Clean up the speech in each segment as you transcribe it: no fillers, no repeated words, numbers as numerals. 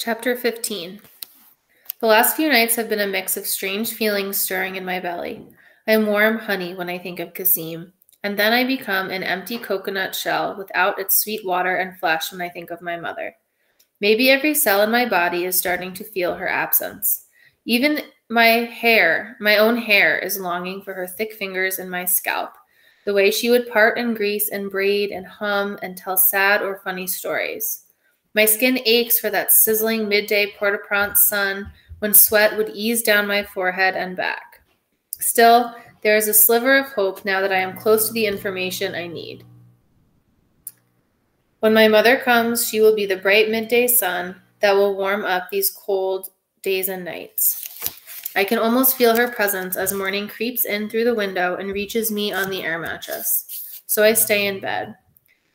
Chapter 15. The last few nights have been a mix of strange feelings stirring in my belly. I am warm honey when I think of Kasim, and then I become an empty coconut shell without its sweet water and flesh when I think of my mother. Maybe every cell in my body is starting to feel her absence. Even my own hair, is longing for her thick fingers in my scalp, the way she would part and grease and braid and hum and tell sad or funny stories. My skin aches for that sizzling midday Port-au-Prince sun when sweat would ease down my forehead and back. Still, there is a sliver of hope now that I am close to the information I need. When my mother comes, she will be the bright midday sun that will warm up these cold days and nights. I can almost feel her presence as morning creeps in through the window and reaches me on the air mattress. So I stay in bed.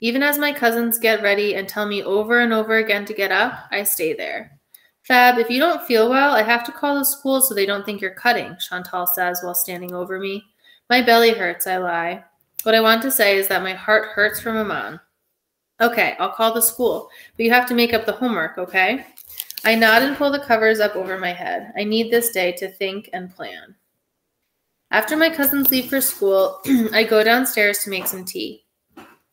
Even as my cousins get ready and tell me over and over again to get up, I stay there. Fab, if you don't feel well, I have to call the school so they don't think you're cutting, Chantal says while standing over me. My belly hurts, I lie. What I want to say is that my heart hurts for Maman. Okay, I'll call the school, but you have to make up the homework, okay? I nod and pull the covers up over my head. I need this day to think and plan. After my cousins leave for school, I go downstairs to make some tea.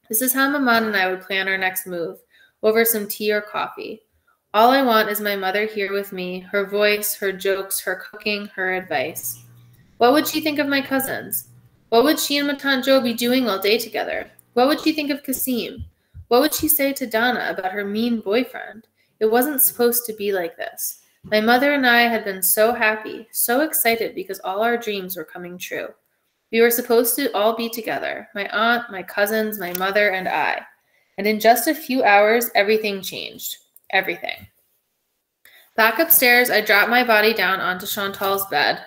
This is how Maman and I would plan our next move, over some tea or coffee. All I want is my mother here with me, her voice, her jokes, her cooking, her advice. What would she think of my cousins? What would she and ma tante Jo be doing all day together? What would she think of Kasim? What would she say to Donna about her mean boyfriend? It wasn't supposed to be like this. My mother and I had been so happy, so excited because all our dreams were coming true. We were supposed to all be together, my aunt, my cousins, my mother, and I. And in just a few hours, everything changed. Everything. Back upstairs, I drop my body down onto Chantal's bed,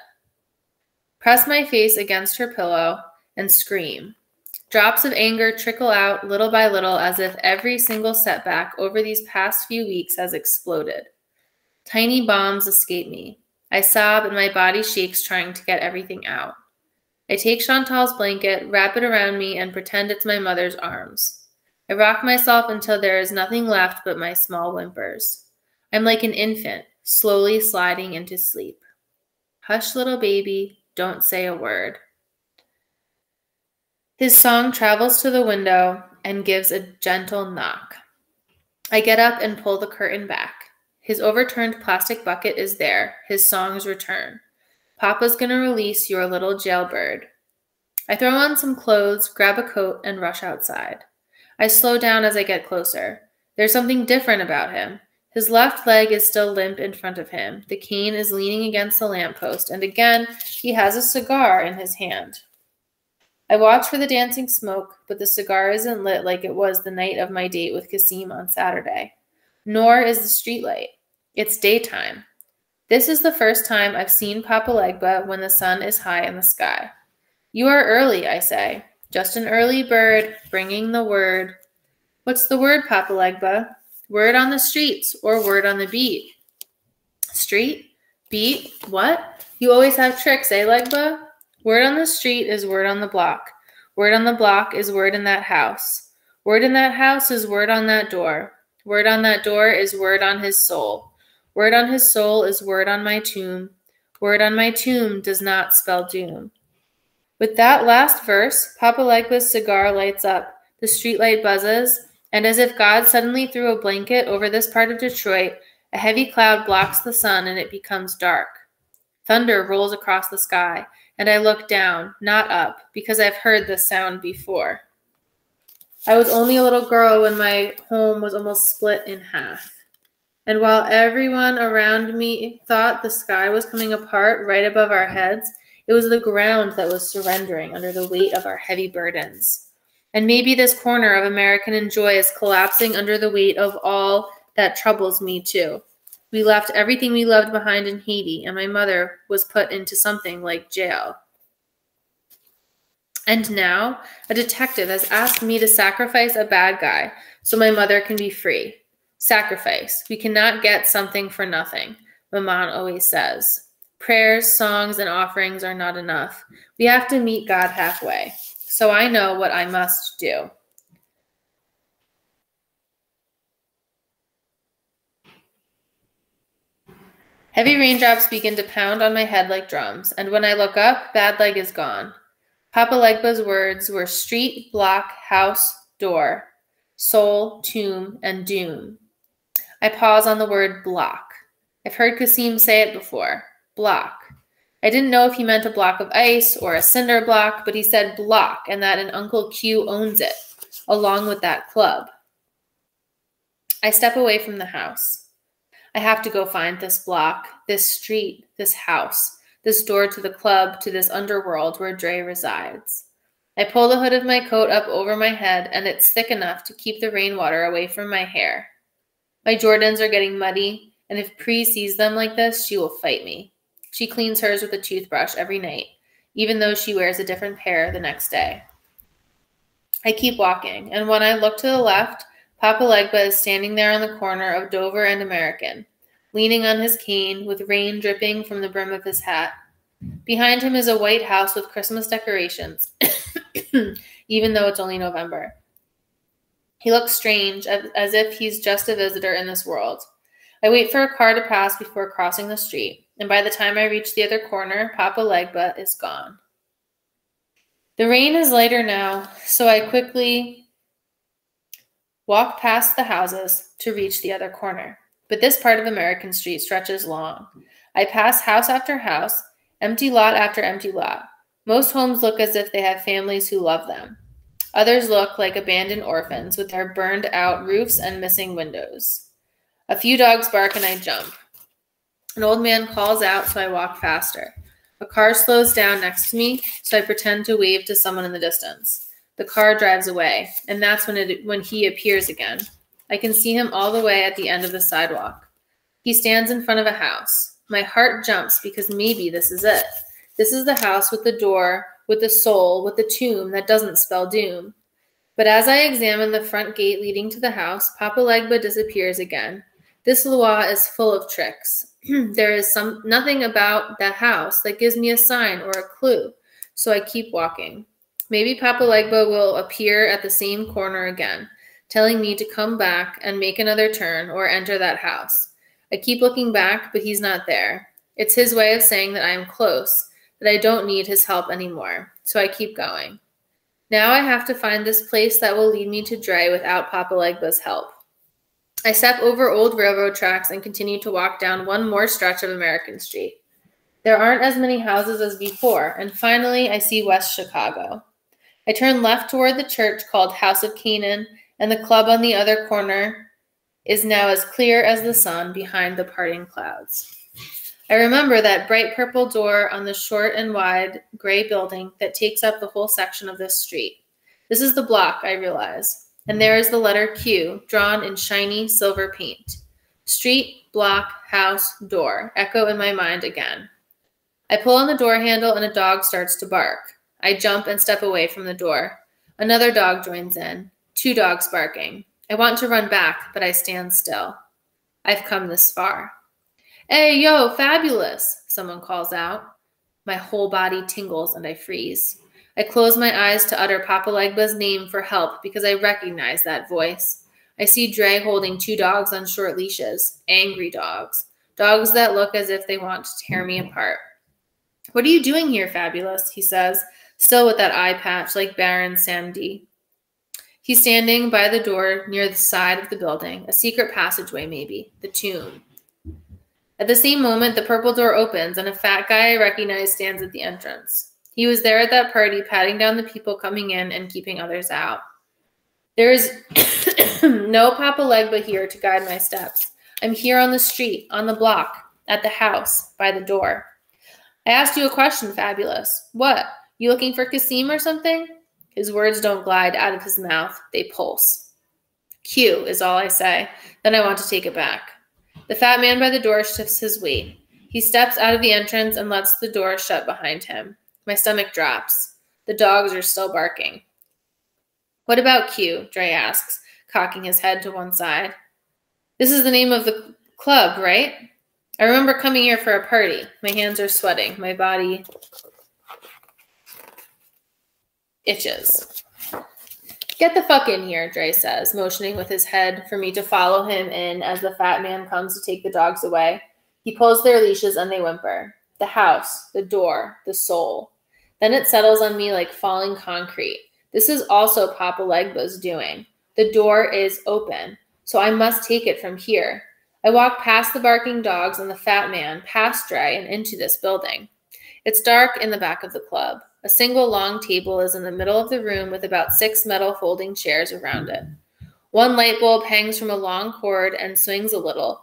press my face against her pillow, and scream. Drops of anger trickle out little by little as if every single setback over these past few weeks has exploded. Tiny bombs escape me. I sob and my body shakes trying to get everything out. I take Chantal's blanket, wrap it around me, and pretend it's my mother's arms. I rock myself until there is nothing left but my small whimpers. I'm like an infant, slowly sliding into sleep. Hush, little baby, don't say a word. His song travels to the window and gives a gentle knock. I get up and pull the curtain back. His overturned plastic bucket is there. His songs return. Papa's gonna release your little jailbird. I throw on some clothes, grab a coat, and rush outside. I slow down as I get closer. There's something different about him. His left leg is still limp in front of him. The cane is leaning against the lamppost, and again, he has a cigar in his hand. I watch for the dancing smoke, but the cigar isn't lit like it was the night of my date with Kasim on Saturday. Nor is the streetlight. It's daytime. This is the first time I've seen Papa Legba when the sun is high in the sky. You are early, I say. Just an early bird, bringing the word. What's the word, Papa Legba? Word on the streets, or word on the beat? Street? Beat? What? You always have tricks, eh, Legba? Word on the street is word on the block. Word on the block is word in that house. Word in that house is word on that door. Word on that door is word on his soul. Word on his soul is word on my tomb. Word on my tomb does not spell doom. With that last verse, Papa Legba's cigar lights up, the streetlight buzzes, and as if God suddenly threw a blanket over this part of Detroit, a heavy cloud blocks the sun and it becomes dark. Thunder rolls across the sky, and I look down, not up, because I've heard this sound before. I was only a little girl when my home was almost split in half. And while everyone around me thought the sky was coming apart right above our heads, it was the ground that was surrendering under the weight of our heavy burdens. And maybe this corner of American Enjoy is collapsing under the weight of all that troubles me too. We left everything we loved behind in Haiti, and my mother was put into something like jail. And now, a detective has asked me to sacrifice a bad guy so my mother can be free. Sacrifice. We cannot get something for nothing, Maman always says. Prayers, songs, and offerings are not enough. We have to meet God halfway. So I know what I must do. Heavy raindrops begin to pound on my head like drums, and when I look up, Bad Leg is gone. Papa Legba's words were street, block, house, door, soul, tomb, and doom. I pause on the word block. I've heard Kasim say it before. Block. I didn't know if he meant a block of ice or a cinder block, but he said block and that an Uncle Q owns it, along with that club. I step away from the house. I have to go find this block, this street, this house, this door to the club, to this underworld where Dre resides. I pull the hood of my coat up over my head, and it's thick enough to keep the rainwater away from my hair. My Jordans are getting muddy, and if Pri sees them like this, she will fight me. She cleans hers with a toothbrush every night, even though she wears a different pair the next day. I keep walking, and when I look to the left, Papa Legba is standing there on the corner of Dover and American, leaning on his cane with rain dripping from the brim of his hat. Behind him is a white house with Christmas decorations, even though it's only November. He looks strange, as if he's just a visitor in this world. I wait for a car to pass before crossing the street, and by the time I reach the other corner, Papa Legba is gone. The rain is lighter now, so I quickly walk past the houses to reach the other corner. But this part of American Street stretches long. I pass house after house, empty lot after empty lot. Most homes look as if they have families who love them. Others look like abandoned orphans with their burned-out roofs and missing windows. A few dogs bark and I jump. An old man calls out, so I walk faster. A car slows down next to me, so I pretend to wave to someone in the distance. The car drives away, and that's when he appears again. I can see him all the way at the end of the sidewalk. He stands in front of a house. My heart jumps because maybe this is it. This is the house with the door, with the soul, with the tomb that doesn't spell doom. But as I examine the front gate leading to the house, Papa Legba disappears again. This Loire is full of tricks. There is nothing about that house that gives me a sign or a clue, so I keep walking. Maybe Papa Legba will appear at the same corner again, telling me to come back and make another turn or enter that house. I keep looking back, but he's not there. It's his way of saying that I am close, that I don't need his help anymore, so I keep going. Now I have to find this place that will lead me to Dre without Papa Legba's help. I step over old railroad tracks and continue to walk down one more stretch of American Street. There aren't as many houses as before, and finally I see West Chicago. I turn left toward the church called House of Canaan, and the club on the other corner is now as clear as the sun behind the parting clouds. I remember that bright purple door on the short and wide gray building that takes up the whole section of this street. This is the block, I realize. And there is the letter Q, drawn in shiny silver paint. Street, block, house, door, echo in my mind again. I pull on the door handle and a dog starts to bark. I jump and step away from the door. Another dog joins in, 2 dogs barking. I want to run back, but I stand still. I've come this far. Hey, yo, fabulous, someone calls out. My whole body tingles and I freeze. I close my eyes to utter Papa Legba's name for help because I recognize that voice. I see Dre holding 2 dogs on short leashes, angry dogs, dogs that look as if they want to tear me apart. What are you doing here, Fabulous? He says, still with that eye patch like Baron Samedi. He's standing by the door near the side of the building, a secret passageway maybe, the tomb. At the same moment, the purple door opens and a fat guy I recognize stands at the entrance. He was there at that party, patting down the people coming in and keeping others out. There is no Papa Legba here to guide my steps. I'm here on the street, on the block, at the house, by the door. I asked you a question, Fabulous. What? You looking for Kasim or something? His words don't glide out of his mouth. They pulse. Q is all I say. Then I want to take it back. The fat man by the door shifts his weight. He steps out of the entrance and lets the door shut behind him. My stomach drops. The dogs are still barking. What about Q? Dre asks, cocking his head to one side. This is the name of the club, right? I remember coming here for a party. My hands are sweating. My body itches. Get the fuck in here, Dre says, motioning with his head for me to follow him in as the fat man comes to take the dogs away. He pulls their leashes and they whimper. The house, the door, the soul. Then it settles on me like falling concrete. This is also Papa Legba's doing. The door is open, so I must take it from here. I walk past the barking dogs and the fat man, past Dre, and into this building. It's dark in the back of the club. A single long table is in the middle of the room with about 6 metal folding chairs around it. One light bulb hangs from a long cord and swings a little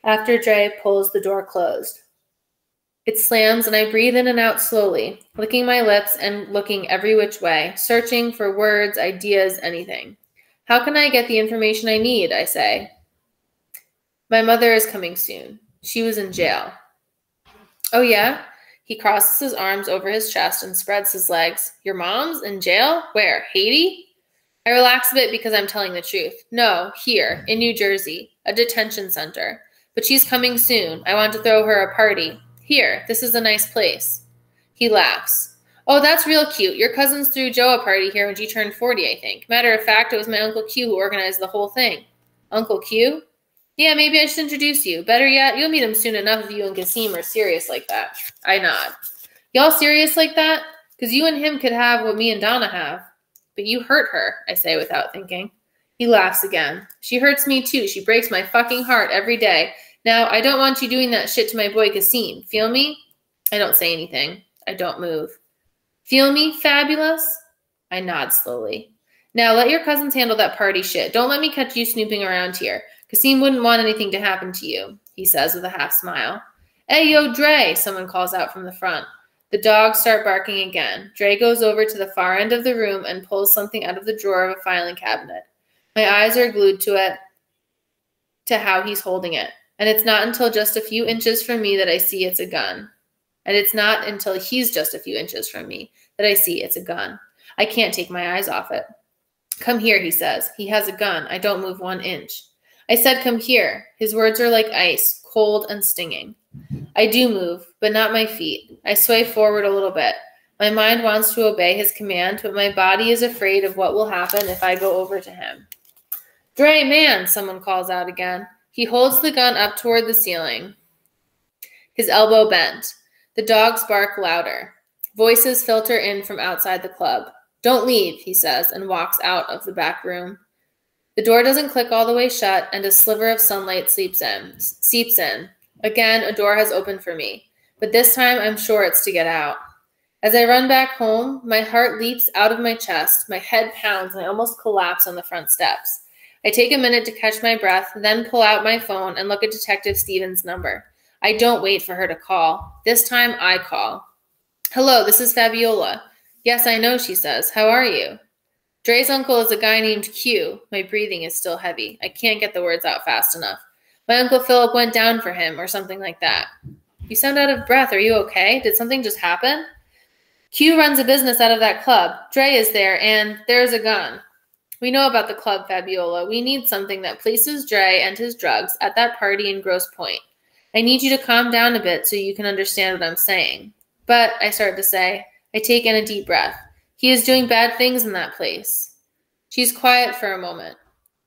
after Dre pulls the door closed. It slams and I breathe in and out slowly, licking my lips and looking every which way, searching for words, ideas, anything. How can I get the information I need, I say. My mother is coming soon. She was in jail. Oh, yeah? He crosses his arms over his chest and spreads his legs. Your mom's in jail? Where? Haiti? I relax a bit because I'm telling the truth. No, here, in New Jersey, a detention center. But she's coming soon. I want to throw her a party. Here, this is a nice place. He laughs. Oh, that's real cute. Your cousins threw Joe a party here when she turned 40, I think. Matter of fact, it was my Uncle Q who organized the whole thing. Uncle Q? Yeah, maybe I should introduce you. Better yet, you'll meet him soon enough if you and Kasim are serious like that. I nod. Y'all serious like that? Because you and him could have what me and Donna have. But you hurt her, I say without thinking. He laughs again. She hurts me too. She breaks my fucking heart every day. Now, I don't want you doing that shit to my boy Kasim. Feel me? I don't say anything. I don't move. Feel me, fabulous? I nod slowly. Now, let your cousins handle that party shit. Don't let me catch you snooping around here. Kasim wouldn't want anything to happen to you, he says with a half smile. Hey, yo, Dre, someone calls out from the front. The dogs start barking again. Dre goes over to the far end of the room and pulls something out of the drawer of a filing cabinet. My eyes are glued to it, to how he's holding it. And it's not until just a few inches from me that I see it's a gun. And it's not until he's just a few inches from me that I see it's a gun. I can't take my eyes off it. Come here, he says. He has a gun. I don't move 1 inch. I said, come here. His words are like ice, cold and stinging. I do move, but not my feet. I sway forward a little bit. My mind wants to obey his command, but my body is afraid of what will happen if I go over to him. Dre, man, someone calls out again. He holds the gun up toward the ceiling, his elbow bent. The dogs bark louder. Voices filter in from outside the club. Don't leave, he says, and walks out of the back room. The door doesn't click all the way shut, and a sliver of sunlight seeps in. Again, a door has opened for me, but this time I'm sure it's to get out. As I run back home, my heart leaps out of my chest, my head pounds, and I almost collapse on the front steps. I take a minute to catch my breath, then pull out my phone and look at Detective Stevens' number. I don't wait for her to call. This time I call. Hello, this is Fabiola. Yes, I know, she says. How are you? Dre's uncle is a guy named Q. My breathing is still heavy. I can't get the words out fast enough. My Uncle Philip went down for him, or something like that. You sound out of breath. Are you okay? Did something just happen? Q runs a business out of that club. Dre is there, and there's a gun. We know about the club, Fabiola. We need something that places Dre and his drugs at that party in Grosse Pointe. I need you to calm down a bit so you can understand what I'm saying. But, I start to say, I take in a deep breath. He is doing bad things in that place. She's quiet for a moment.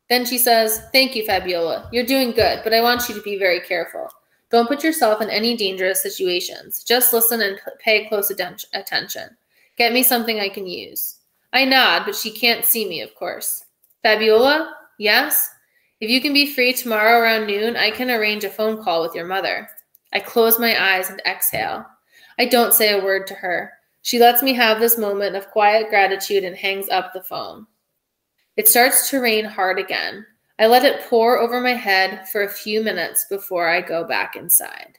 Then she says, thank you, Fabiola. You're doing good, but I want you to be very careful. Don't put yourself in any dangerous situations. Just listen and pay close attention. Get me something I can use. I nod, but she can't see me, of course. Fabiola? Yes? If you can be free tomorrow around noon, I can arrange a phone call with your mother. I close my eyes and exhale. I don't say a word to her. She lets me have this moment of quiet gratitude and hangs up the phone. It starts to rain hard again. I let it pour over my head for a few minutes before I go back inside.